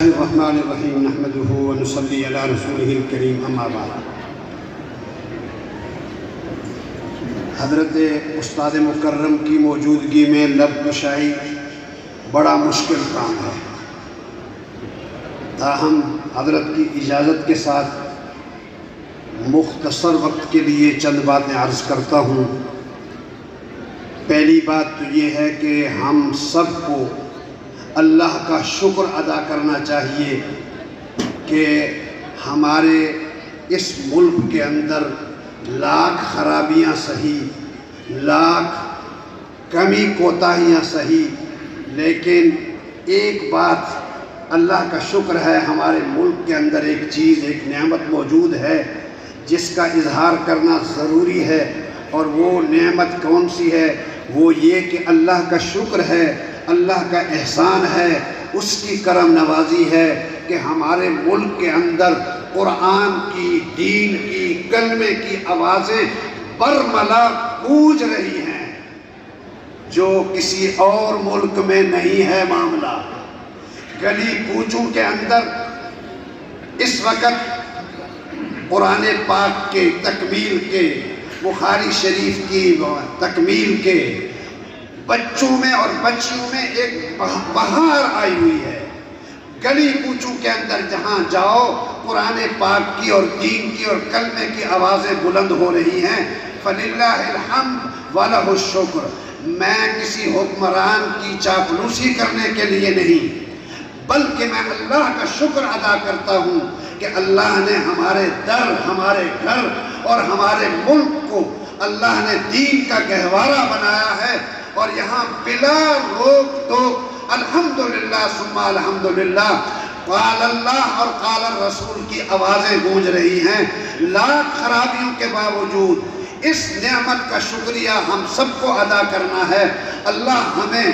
الرحمن الرحیم نحمده ونصلی علی رسولہ الکریم اما بعد۔ حضرت استاد مکرم کی موجودگی میں لب کشائی بڑا مشکل کام ہے، تاہم حضرت کی اجازت کے ساتھ مختصر وقت کے لیے چند باتیں عرض کرتا ہوں۔ پہلی بات تو یہ ہے کہ ہم سب کو اللہ کا شکر ادا کرنا چاہیے کہ ہمارے اس ملک کے اندر لاکھ خرابیاں سہی، لاکھ کمی کوتاہیاں سہی، لیکن ایک بات اللہ کا شکر ہے، ہمارے ملک کے اندر ایک چیز، ایک نعمت موجود ہے جس کا اظہار کرنا ضروری ہے، اور وہ نعمت کون سی ہے؟ وہ یہ کہ اللہ کا شکر ہے، اللہ کا احسان ہے، اس کی کرم نوازی ہے کہ ہمارے ملک کے اندر قرآن کی، دین کی، کلمے کی آوازیں برملا گونج رہی ہیں، جو کسی اور ملک میں نہیں ہے معاملہ۔ گلی کوچوں کے اندر اس وقت قرآن پاک کے تکمیل کے، بخاری شریف کی تکمیل کے، بچوں میں اور بچیوں میں ایک بہار آئی ہوئی ہے۔ گلی کوچوں کے اندر جہاں جاؤ، قرآن پاک کی اور دین کی اور کلمے کی آوازیں بلند ہو رہی ہیں۔ فَلِلَّهِ الْحَمْدُ وَلَهُ الشُّكْرُ۔ میں کسی حکمران کی چاپلوسی کرنے کے لیے نہیں، بلکہ میں اللہ کا شکر ادا کرتا ہوں کہ اللہ نے ہمارے در، ہمارے گھر اور ہمارے ملک کو اللہ نے دین کا گہوارہ بنایا ہے، اور یہاں بلا روک ٹوک الحمدللہ ثم الحمدللہ، قال اللہ اور قال الرسول کی آوازیں گونج رہی ہیں۔ لاکھ خرابیوں کے باوجود اس نعمت کا شکریہ ہم سب کو ادا کرنا ہے۔ اللہ ہمیں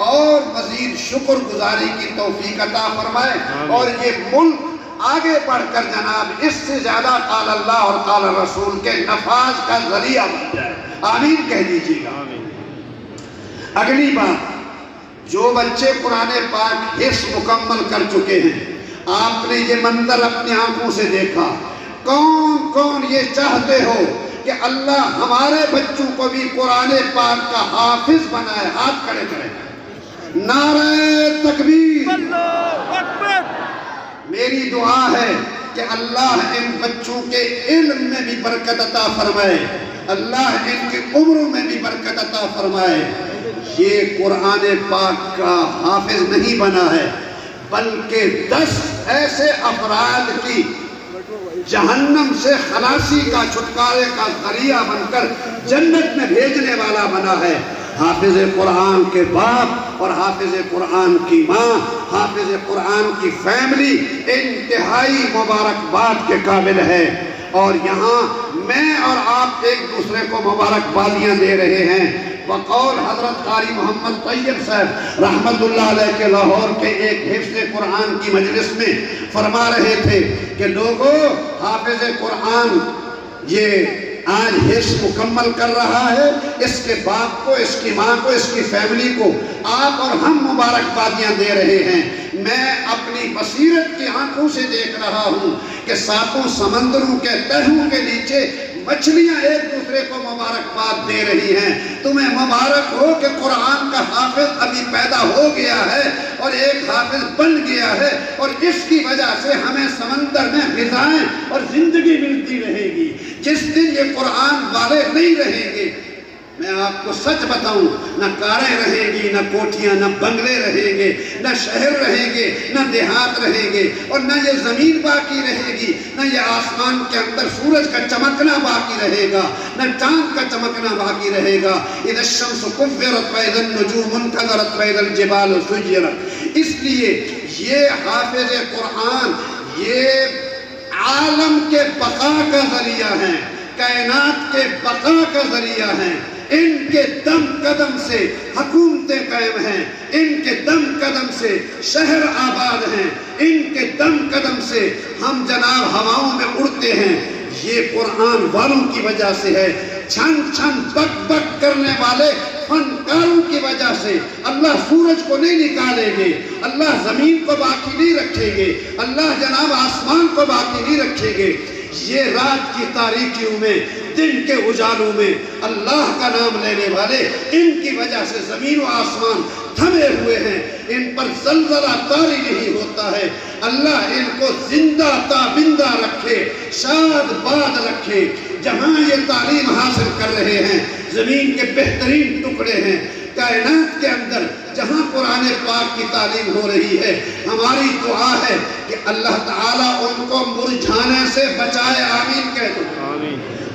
اور مزید شکر گزاری کی توفیق عطا فرمائے، اور یہ ملک آگے بڑھ کر جناب اس سے زیادہ قال اللہ اور قال الرسول کے نفاذ کا ذریعہ بن جائے۔ آمین کہہ دیجیے گا۔ اگلی بات، جو بچے قرآن پاک حفظ مکمل کر چکے ہیں، آپ نے یہ منظر اپنی آنکھوں سے دیکھا، کون کون یہ چاہتے ہو کہ اللہ ہمارے بچوں کو بھی قرآن پاک کا حافظ بنائے؟ ہاتھ کھڑے کریں۔ نعرہ تکبیر! اللہ اکبر! میری دعا ہے کہ اللہ ان بچوں کے علم میں بھی برکت عطا فرمائے، اللہ ان کی عمروں میں بھی برکت عطا فرمائے۔ یہ قرآن پاک کا حافظ نہیں بنا ہے، بلکہ 10 ایسے افراد کی جہنم سے خلاصی کا، چھٹکارے کا ذریعہ بن کر جنت میں بھیجنے والا بنا ہے۔ حافظ قرآن کے باپ اور حافظ قرآن کی ماں، حافظ قرآن کی فیملی انتہائی مبارکباد کے قابل ہے، اور یہاں میں اور آپ ایک دوسرے کو مبارکبادیاں دے رہے ہیں۔ بقول حضرت قاری محمد طیب صاحب رحمت اللہ علیہ کے لاہور کے ایک حفظ قرآن کی مجلس میں فرما رہے تھے کہ لوگوں، حافظ قرآن یہ آج حفظ مکمل کر رہا ہے، اس کے باپ کو، اس کی ماں کو، اس کی فیملی کو آپ اور ہم مبارکبادیاں دے رہے ہیں۔ میں اپنی بصیرت کی آنکھوں سے دیکھ رہا ہوں کہ ساتوں سمندروں کے تہوں کے نیچے مچھلیاں ایک دوسرے کو مبارکباد دے رہی ہیں۔ تمہیں مبارک ہو کہ قرآن کا حافظ ابھی پیدا ہو گیا ہے اور ایک حافظ بن گیا ہے، اور اس کی وجہ سے ہمیں سمندر میں غذائیں اور زندگی ملتی رہے گی۔ جس دن یہ قرآن والے نہیں رہیں گے، میں آپ کو سچ بتاؤں، نہ کاریں رہیں گی، نہ کوٹھیاں، نہ بنگلے رہیں گے، نہ شہر رہیں گے، نہ دیہات رہیں گے، اور نہ یہ زمین باقی رہے گی، نہ یہ آسمان کے اندر سورج کا چمکنا باقی رہے گا، نہ چاند کا چمکنا باقی رہے گا۔ اذا الشمس كورت واذا النجوم انكدرت واذا الجبال سيرت۔ اس لیے یہ حافظ قرآن یہ عالم کے بقا کا ذریعہ ہیں، کائنات کے بقا کا ذریعہ ہیں۔ ان کے دم قدم سے حکومتیں قائم ہیں، ان کے دم قدم سے شہر آباد ہیں، ان کے دم قدم سے ہم جناب ہواؤں میں اڑتے ہیں۔ یہ قرآن والوں کی وجہ سے ہے، چھن چھن بک بک کرنے والے فنکاروں کی وجہ سے اللہ سورج کو نہیں نکالیں گے، اللہ زمین کو باقی نہیں رکھیں گے، اللہ جناب آسمان کو باقی نہیں رکھیں گے۔ یہ رات کی تاریکیوں میں، دن کے اجالوں میں اللہ کا نام لینے والے، ان کی وجہ سے زمین و آسمان تھمے ہوئے ہیں، ان پر زلزلہ طاری نہیں ہوتا ہے۔ اللہ ان کو زندہ تابندہ رکھے، شاد باد رکھے۔ جہاں یہ تعلیم حاصل کر رہے ہیں، زمین کے بہترین ٹکڑے ہیں، کائنات کے اندر جہاں قرآن پاک کی تعلیم ہو رہی ہے، ہماری دعا ہے کہ اللہ تعالیٰ ان کو مرجھانے سے بچائے، آمین کہہ دو۔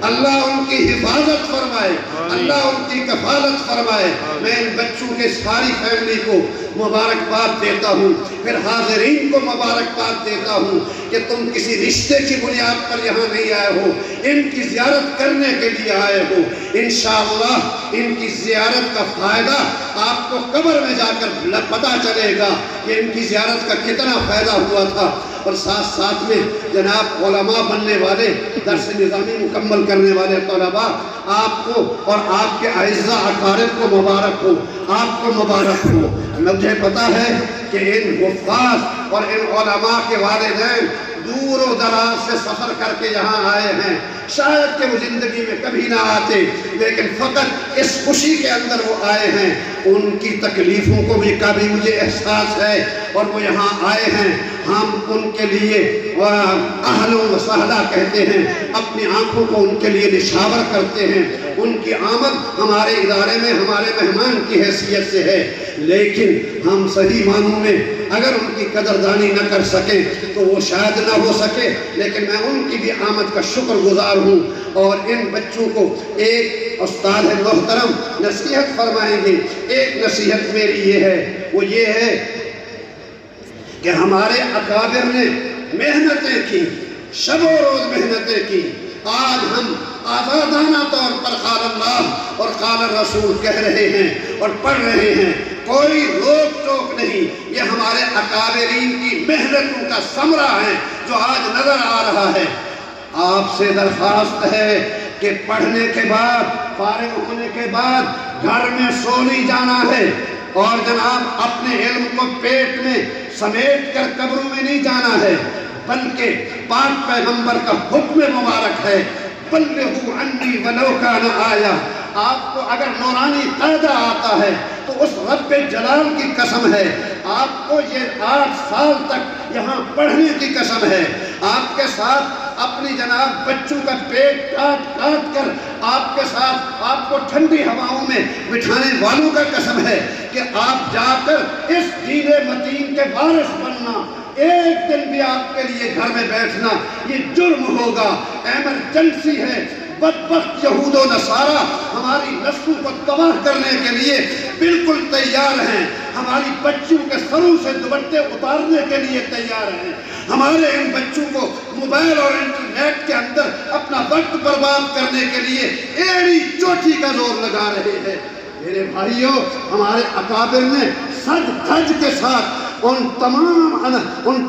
اللہ ان کی حفاظت فرمائے، اللہ ان کی کفالت فرمائے۔ میں ان بچوں کے ساری فیملی کو مبارکباد دیتا ہوں، پھر حاضرین کو مبارکباد دیتا ہوں کہ تم کسی رشتے کی بنیاد پر یہاں نہیں آئے ہو، ان کی زیارت کرنے کے لیے آئے ہو۔ انشاءاللہ ان کی زیارت کا فائدہ آپ کو قبر میں جا کر پتہ چلے گا کہ ان کی زیارت کا کتنا فائدہ ہوا تھا۔ اور ساتھ ساتھ میں جناب علماء بننے والے، درس نظامی مکمل کرنے والے طلباء، آپ کو اور آپ کے اعزاء اقارب کو مبارک ہو، آپ کو مبارک ہو۔ مجھے پتا ہے کہ ان حفاظ اور ان علماء کے والدین دور و دراز سے سفر کر کے یہاں آئے ہیں، شاید کہ وہ زندگی میں کبھی نہ آتے، لیکن فقط اس خوشی کے اندر وہ آئے ہیں۔ ان کی تکلیفوں کو بھی کبھی مجھے احساس ہے اور وہ یہاں آئے ہیں۔ ہم ان کے لیے اہلا و سہلا کہتے ہیں، اپنی آنکھوں کو ان کے لیے نشاور کرتے ہیں۔ ان کی آمد ہمارے ادارے میں ہمارے مہمان کی حیثیت سے ہے، لیکن ہم صحیح معنوں میں اگر ان کی قدردانی نہ کر سکیں تو وہ شاید نہ ہو سکے، لیکن میں ان کی بھی آمد کا شکر گزار ہوں۔ اور ان بچوں کو ایک استاد محترم نصیحت فرمائیں گے۔ ایک نصیحت میری یہ ہے، وہ یہ ہے کہ ہمارے اکابر نے محنتیں کی، شب و روز محنتیں کی۔ آج ہم آزادانہ طور پر قال اللہ اور قال الرسول کہہ رہے ہیں اور پڑھ رہے ہیں، کوئی روک ٹوک نہیں۔ یہ ہمارے اکابرین کی محنتوں کا ثمرہ ہے جو آج نظر آ رہا ہے۔ آپ سے درخواست ہے کہ پڑھنے کے بعد، فارغ ہونے کے بعد گھر میں سو نہیں جانا ہے، اور جناب اپنے علم کو پیٹ میں سمیٹ کر قبروں میں نہیں جانا ہے، بلکہ پاک پیغمبر کا حکم مبارک ہے، بلغوا عنی ولو کان آیا۔ آپ کو اگر نورانی قاعدہ آتا ہے تو اس رب جلال کی قسم ہے، آپ کو یہ 8 سال تک یہاں پڑھنے کی قسم ہے، آپ کے ساتھ اپنی جناب بچوں کا پیٹ کاٹ کاٹ کر آپ کے ساتھ آپ کو ٹھنڈی ہواؤں میں بٹھانے والوں کا قسم ہے کہ آپ جا کر اس دین متین کے وارث بننا، ایک دن بھی آپ کے لیے گھر میں بیٹھنا یہ جرم ہوگا، ایمرجنسی ہے۔ بدبخت یہود و نصارہ ہماری نسلوں کو تباہ کرنے کے لیے بالکل تیار ہیں، ہماری بچوں کے سروں سے دوپٹے اتارنے کے لیے تیار ہیں، ہمارے ان بچوں کو موبائل اور انٹرنیٹ کے اندر اپنا وقت برباد کرنے کے لیے ایڑی چوٹی کا زور لگا رہے ہیں۔ میرے بھائیوں، ہمارے اکابر نے سج دھج کے ساتھ ان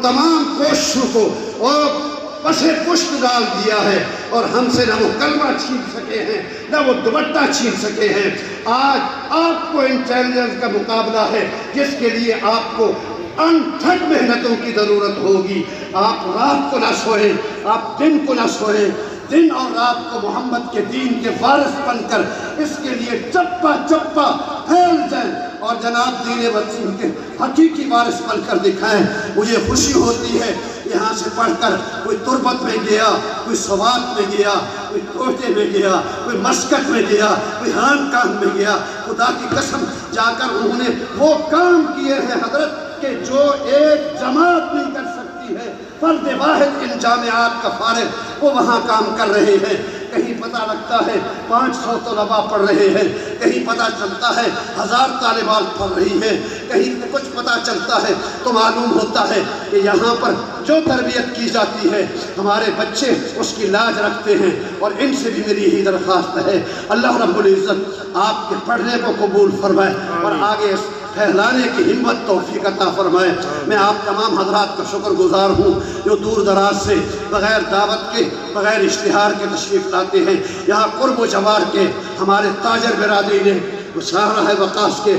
تمام کوششوں کو اور پسے پشت ڈال دیا ہے، اور ہم سے نہ وہ کلمہ چھین سکے ہیں، نہ وہ دوپٹہ چھین سکے ہیں۔ آج آپ کو ان چیلنجز کا مقابلہ ہے جس کے لیے آپ کو انتھک محنتوں کی ضرورت ہوگی۔ آپ رات کو نہ سوئیں، آپ دن کو نہ سوئیں، دن اور رات کو محمد کے دین کے وارث بن کر اس کے لیے چپا چپا پھیل جائیں، اور جناب دین وطن کے حقیقی وارث بن کر دکھائیں۔ مجھے خوشی ہوتی ہے یہاں سے پڑھ کر کوئی تربت میں گیا، کوئی سوات میں گیا، کوئی کوٹے میں گیا، کوئی مسکت میں گیا، کوئی خانقاہ میں گیا، خدا کی قسم جا کر انہوں نے وہ کام کیے ہیں حضرت کہ جو ایک جماعت نہیں کر سکتی ہے، فرد واحد ان جامعات کا فارغ وہ وہاں کام کر رہے ہیں۔ کہیں پتہ لگتا ہے 500 طلباء پڑھ رہے ہیں، کہیں پتہ چلتا ہے 1000 طالبات پڑھ رہی ہیں، کہیں کچھ پتہ چلتا ہے تو معلوم ہوتا ہے کہ یہاں پر جو تربیت کی جاتی ہے ہمارے بچے اس کی لاج رکھتے ہیں۔ اور ان سے بھی میری یہی درخواست ہے، اللہ رب العزت آپ کے پڑھنے کو قبول فرمائے اور آگے پھیلانے کی ہمت توفیق عطا فرمائے۔ میں آپ تمام حضرات کا شکر گزار ہوں جو دور دراز سے بغیر دعوت کے بغیر اشتہار کے تشریف لاتے ہیں۔ یہاں قرب و جوار کے ہمارے تاجر برادری نے شاہراہ وقاص کے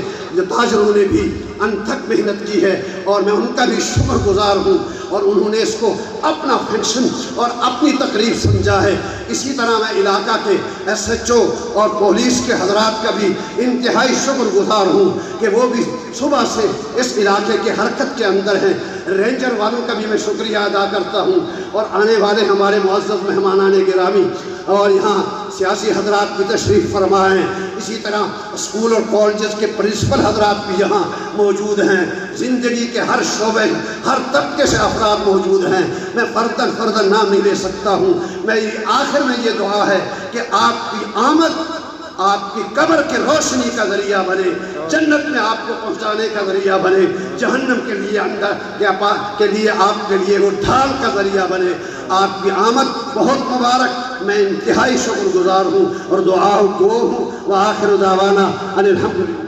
تاجروں نے بھی انتھک محنت کی ہے اور میں ان کا بھی شکر گزار ہوں، اور انہوں نے اس کو اپنا فنکشن اور اپنی تقریب سمجھا ہے۔ اسی طرح میں علاقہ کے ایس ایچ او اور پولیس کے حضرات کا بھی انتہائی شکر گزار ہوں کہ وہ بھی صبح سے اس علاقے کے حرکت کے اندر ہیں۔ رینجر والوں کا بھی میں شکریہ ادا کرتا ہوں، اور آنے والے ہمارے معزز مہمانان گرامی اور یہاں سیاسی حضرات بھی تشریف فرما ہیں۔ اسی طرح اسکول اور کالجز کے پرنسپل حضرات بھی یہاں موجود ہیں۔ زندگی کے ہر شعبے ہر طبقے سے افراد موجود ہیں، میں فرداً نام نہیں لے سکتا ہوں۔ میں آخر میں یہ دعا ہے کہ آپ کی آمد آپ کی قبر کے روشنی کا ذریعہ بنے، جنت میں آپ کو پہنچانے کا ذریعہ بنے، جہنم کے لیے آپ کے لیے وہ ڈھال کا ذریعہ بنے۔ آپ کی آمد بہت مبارک، میں انتہائی شکر گزار ہوں اور دعا گو ہوں۔ وآخر دعوانا ان الحمدللہ۔